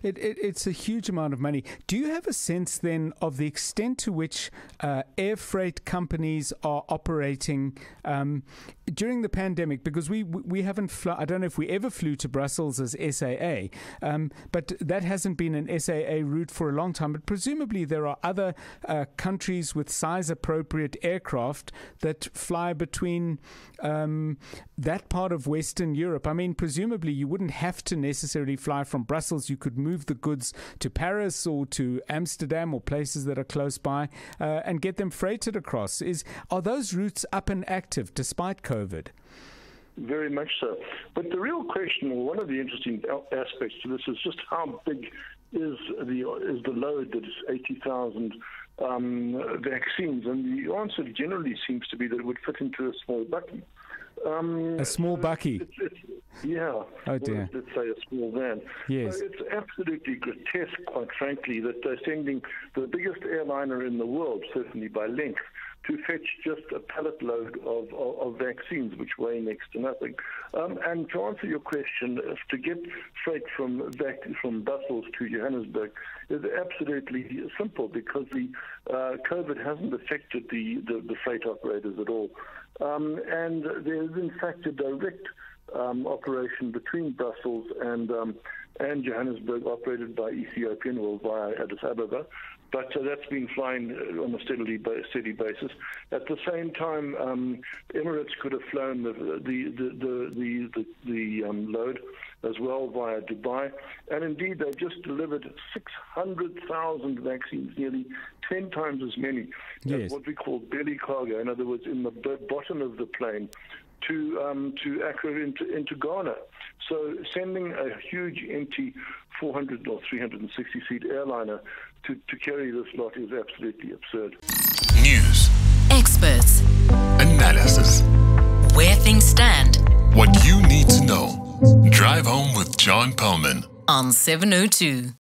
It's a huge amount of money. Do you have a sense then of the extent to which air freight companies are operating during the pandemic? Because we haven't I don't know if we ever flew to Brussels as SAA, but that hasn't been an SAA route for a long time. But presumably there are other countries with size-appropriate aircraft that fly between that part of Western Europe. I mean, presumably you wouldn't have to necessarily fly from Brussels. You could move the goods to Paris or to Amsterdam or places that are close by and get them freighted across. Are those routes up and active despite COVID? Very much so. But the real question, or one of the interesting aspects to this, is just how big is the load that is 80,000 vaccines? And the answer generally seems to be that it would fit into a small bakkie. A small bakkie? Yeah. Oh, dear. Let's say a small van. Yes. So it's absolutely grotesque, quite frankly, that they're sending the biggest airliner in the world, certainly by length, to fetch just a pallet load of vaccines, which weigh next to nothing. And to answer your question, to get freight from Brussels to Johannesburg is absolutely simple, because the COVID hasn't affected the freight operators at all. And there is, in fact, a direct operation between Brussels and Johannesburg, operated by Ethiopian, or via Addis Ababa. But that's been flying on a steady basis. At the same time, Emirates could have flown the load as well via Dubai, and indeed they've just delivered 600,000 vaccines, nearly 10 times as many as what we call belly cargo. In other words, in the bottom of the plane, to Accra into Ghana. So sending a huge empty 400 or 360-seat airliner to carry this lot is absolutely absurd. News. Experts. Analysis. Where things stand. What you need to know. Drive home with John Perlman On 702.